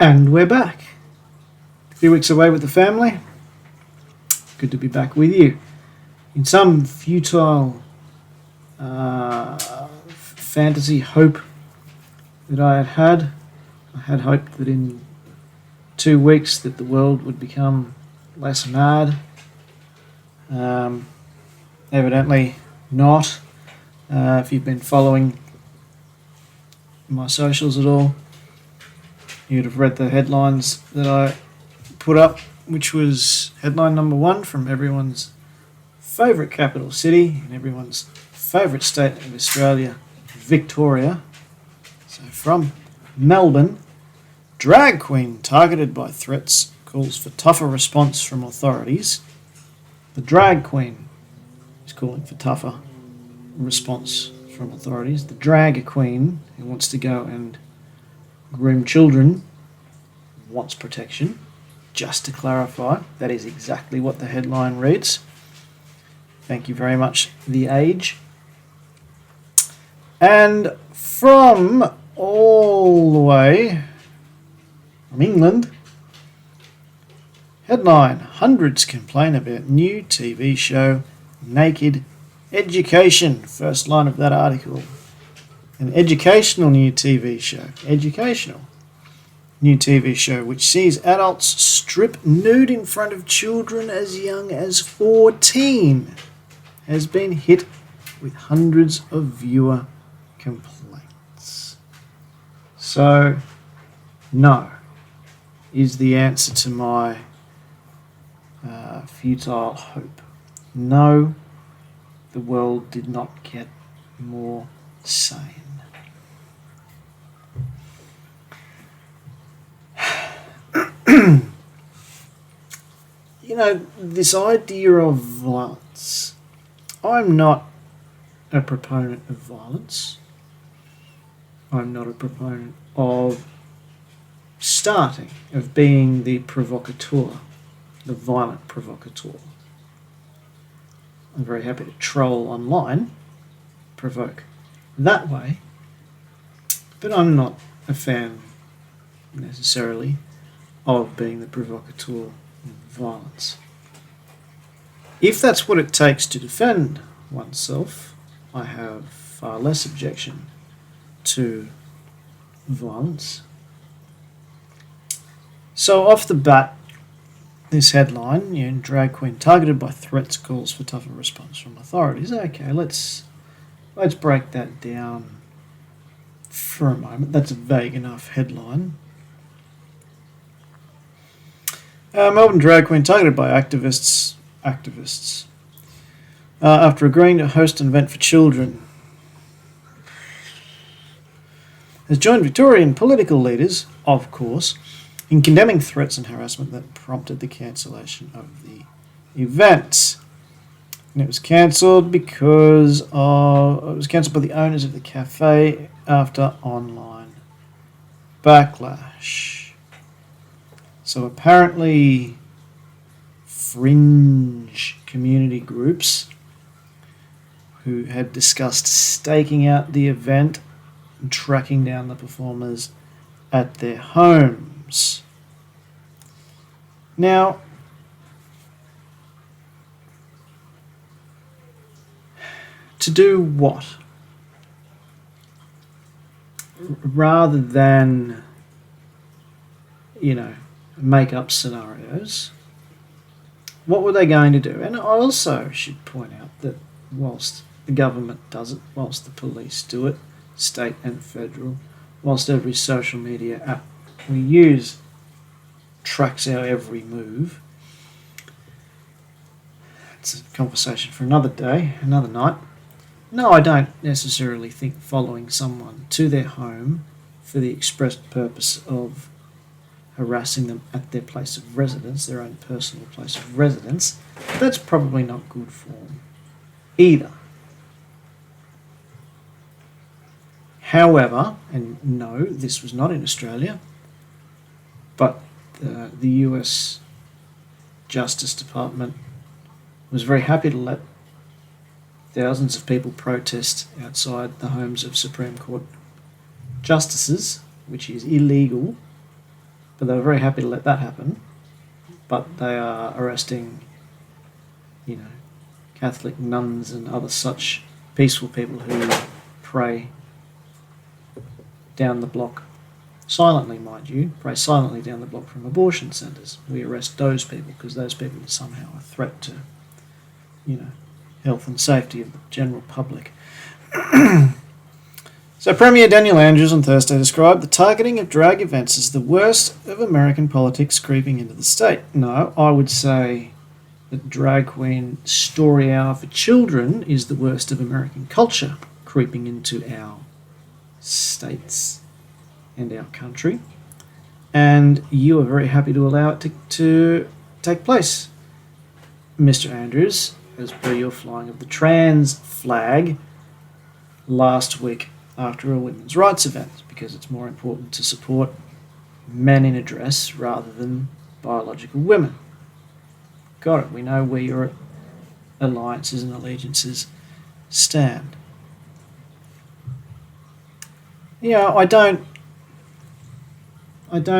And we're back. A few weeks away with the family. Good to be back with you. In some futile fantasy hope that I had hoped that in 2 weeks that the world would become less mad. Evidently not. If you've been following my socials at all, you'd have read the headlines that I put up, which was headline number 1 from everyone's favourite capital city and everyone's favourite state of Australia, Victoria. So from Melbourne, drag queen targeted by threats calls for tougher response from authorities. The drag queen is calling for tougher response from authorities. The drag queen who wants to go and groom children wants protection. Just to clarify, that is exactly what the headline reads. Thank you very much, The Age. And from all the way from England, headline, hundreds complain about new TV show, Naked Education. First line of that article. An educational new TV show. Educational new TV show which sees adults strip nude in front of children as young as 14 has been hit with hundreds of viewer complaints. So, no is the answer to my futile hope. No, the world did not get more sane. You know, this idea of violence. I'm not a proponent of violence. I'm not a proponent of being the provocateur, the violent provocateur. I'm very happy to troll online, provoke that way, but I'm not a fan necessarily of being the provocateur of violence. If that's what it takes to defend oneself, I have far less objection to violence. So off the bat, this headline, drag queen targeted by threats calls for tougher response from authorities. Okay, let's break that down for a moment. That's a vague enough headline. Melbourne drag queen targeted by activists after agreeing to host an event for children has joined Victorian political leaders, of course, in condemning threats and harassment that prompted the cancellation of the event. And it was cancelled because it was cancelled by the owners of the cafe after online backlash. So apparently fringe community groups who had discussed staking out the event and tracking down the performers at their homes. Now, to do what? Rather than, make up scenarios, what were they going to do? And I also should point out that whilst the government does it, whilst the police do it, state and federal, whilst every social media app we use tracks our every move, it's a conversation for another day, another night. No, I don't necessarily think following someone to their home for the expressed purpose of harassing them at their place of residence, their own personal place of residence, that's probably not good form either. However, and no, this was not in Australia, but the US Justice Department was very happy to let thousands of people protest outside the homes of Supreme Court justices, which is illegal, But they were very happy to let that happen. But they are arresting, Catholic nuns and other such peaceful people who pray down the block, silently, mind you, pray silently down the block from abortion centres. We arrest those people because those people are somehow a threat to, health and safety of the general public. So Premier Daniel Andrews on Thursday described the targeting of drag events as the worst of American politics creeping into the state. No, I would say that drag queen story hour for children is the worst of American culture creeping into our states and our country. And you are very happy to allow it to take place, Mr. Andrews, as per your flying of the trans flag last week after a women's rights event, because it's more important to support men in a dress rather than biological women. Got it. We know where your alliances and allegiances stand. I don't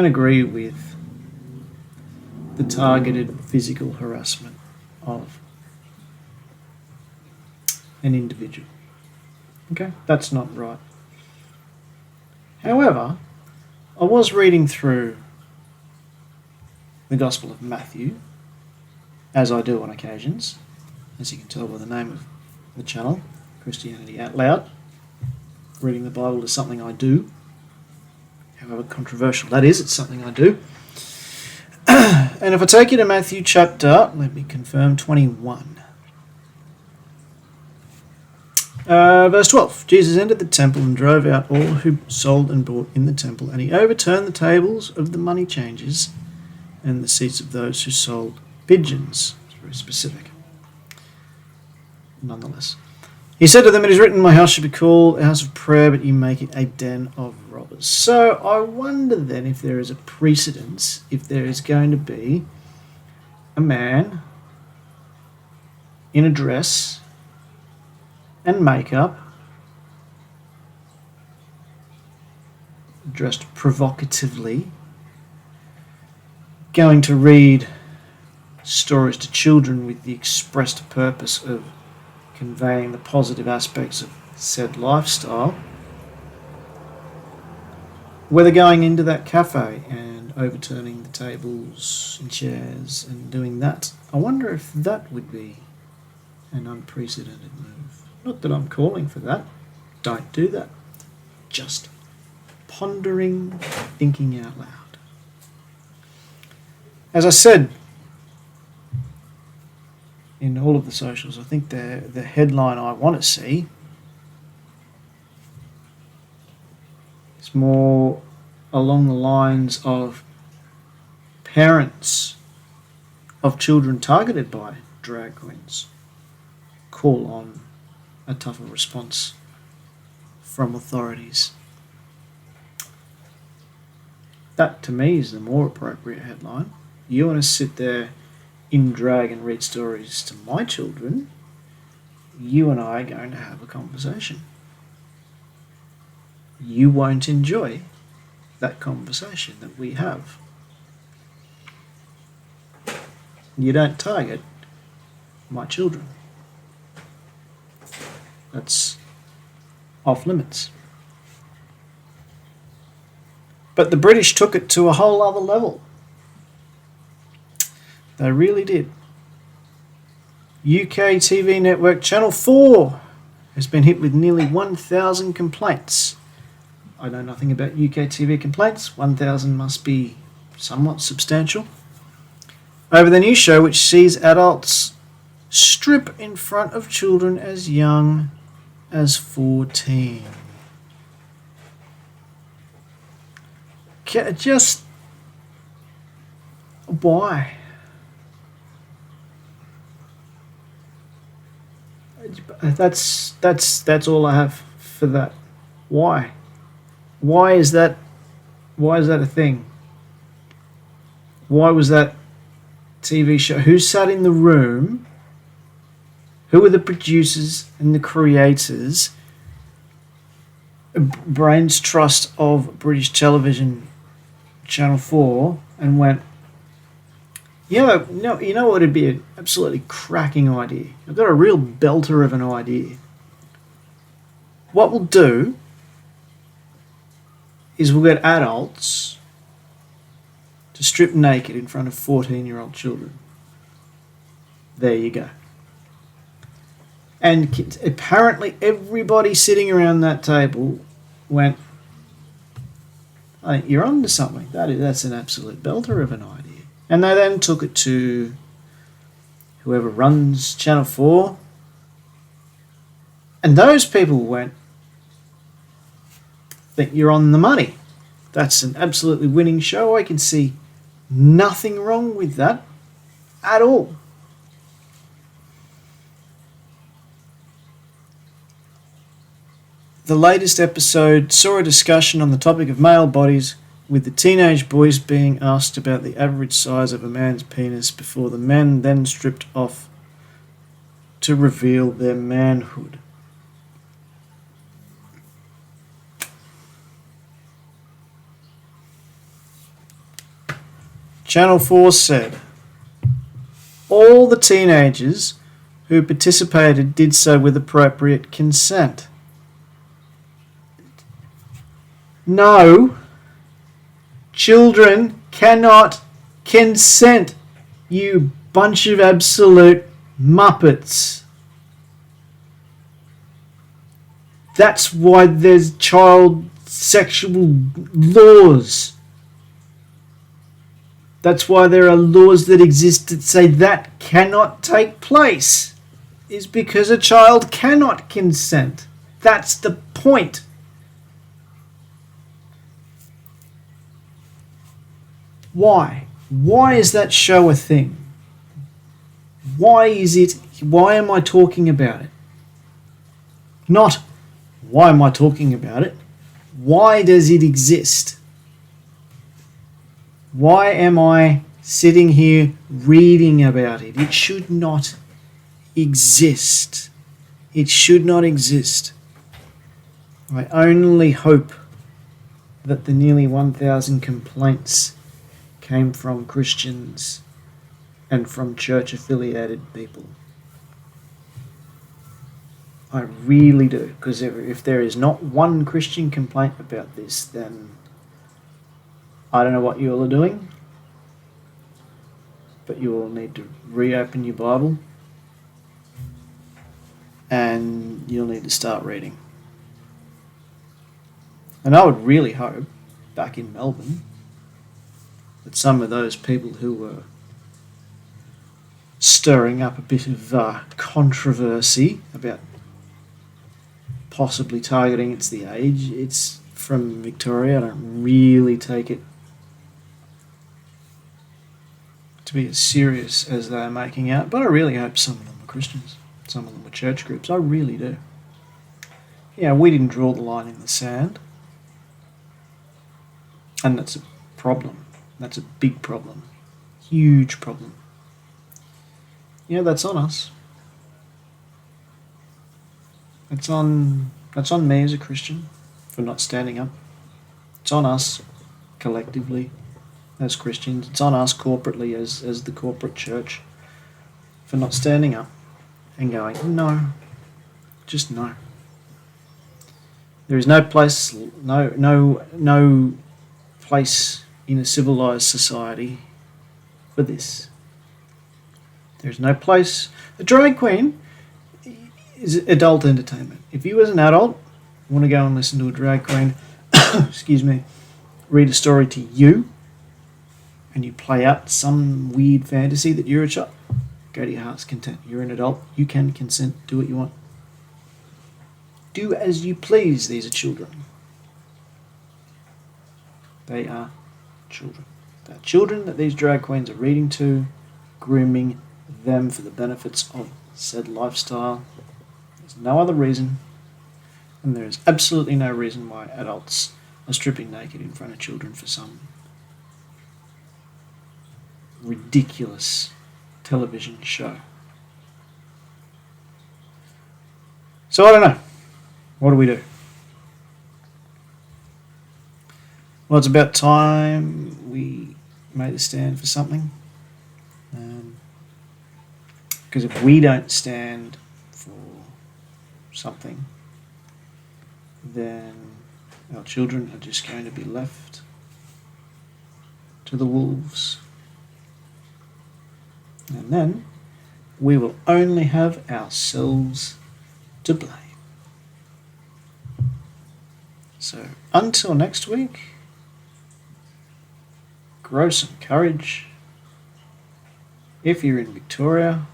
agree with the targeted physical harassment of an individual. Okay, that's not right. However, I was reading through the Gospel of Matthew, as I do on occasions, as you can tell by the name of the channel, Christianity Out Loud. Reading the Bible is something I do. However controversial that is, it's something I do. And if I take you to Matthew chapter, let me confirm, 21. Verse 12. Jesus entered the temple and drove out all who sold and bought in the temple, and he overturned the tables of the money changers and the seats of those who sold pigeons. It's very specific. Nonetheless. He said to them, "It is written, my house should be called a house of prayer, but you make it a den of robbers." So I wonder then if there is a precedence, if there is going to be a man in a dress and makeup, dressed provocatively, going to read stories to children with the expressed purpose of conveying the positive aspects of said lifestyle, whether going into that cafe and overturning the tables and chairs and doing that. I wonder if that would be an unprecedented move. Not that I'm calling for that. Don't do that. Just pondering, thinking out loud. As I said in all of the socials, I think the headline I want to see is more along the lines of parents of children targeted by drag queens call on a tougher response from authorities. That to me is the more appropriate headline. You want to sit there in drag and read stories to my children, you and I are going to have a conversation. You won't enjoy that conversation that we have. You don't target my children. That's off limits. But the British took it to a whole other level. They really did. UK TV network Channel 4 has been hit with nearly 1,000 complaints. I know nothing about UK TV complaints. 1,000 must be somewhat substantial. Over the new show, which sees adults strip in front of children as young as 14. Just why? That's all I have for that. Why? Why is that a thing? Why was that TV show? Who sat in the room? Who were the producers and the creators? Brains trust of British television Channel 4 and went, yeah, no, you know what would be an absolutely cracking idea? I've got a real belter of an idea. What we'll do is we'll get adults to strip naked in front of 14-year-old children. There you go. And apparently everybody sitting around that table went, I think you're on to something. That's an absolute belter of an idea. And they then took it to whoever runs Channel 4. And those people went, think you're on the money. That's an absolutely winning show. I can see nothing wrong with that at all. The latest episode saw a discussion on the topic of male bodies, with the teenage boys being asked about the average size of a man's penis before the men then stripped off to reveal their manhood. Channel 4 said, all the teenagers who participated did so with appropriate consent. No, children cannot consent, you bunch of absolute muppets. That's why there's child sexual laws. That's why there are laws that exist that say that cannot take place, is because a child cannot consent. That's the point. Why? Why is that show a thing? Why is it? Why am I talking about it? Not, why am I talking about it? Why does it exist? Why am I sitting here reading about it? It should not exist. It should not exist. I only hope that the nearly 1,000 complaints came from Christians and from church-affiliated people. I really do, because if there is not one Christian complaint about this, then I don't know what you all are doing, but you all need to reopen your Bible and you'll need to start reading. And I would really hope, back in Melbourne, that some of those people who were stirring up a bit of controversy about possibly targeting it's the age, it's from Victoria. I don't really take it to be as serious as they're making out, but I really hope some of them are Christians, some of them are church groups. I really do. Yeah, we didn't draw the line in the sand, and that's a problem. That's a big problem. Huge problem. Yeah, that's on us. It's on me as a Christian for not standing up. It's on us collectively as Christians. It's on us corporately as the corporate church for not standing up and going, no, just no. There is no place in a civilized society for this. There's no place. A drag queen is adult entertainment. If you as an adult want to go and listen to a drag queen, excuse me, read a story to you, and you play out some weird fantasy that you're a child, go to your heart's content. You're an adult. You can consent. Do what you want. Do as you please. These are children. They are children. They're children that these drag queens are reading to, grooming them for the benefits of said lifestyle. There's no other reason, and there is absolutely no reason why adults are stripping naked in front of children for some ridiculous television show. So I don't know. What do we do? Well, it's about time we made a stand for something. Because if we don't stand for something, then our children are just going to be left to the wolves. And then we will only have ourselves to blame. So until next week, grow some courage. If you're in Victoria,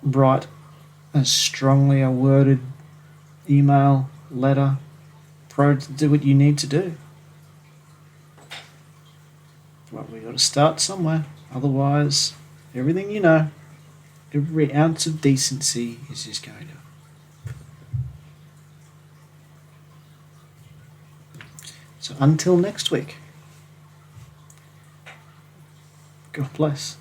write a strongly worded email, letter, do what you need to do. Well, we got to start somewhere. Otherwise, everything you know, every ounce of decency is just going to. So until next week, God bless.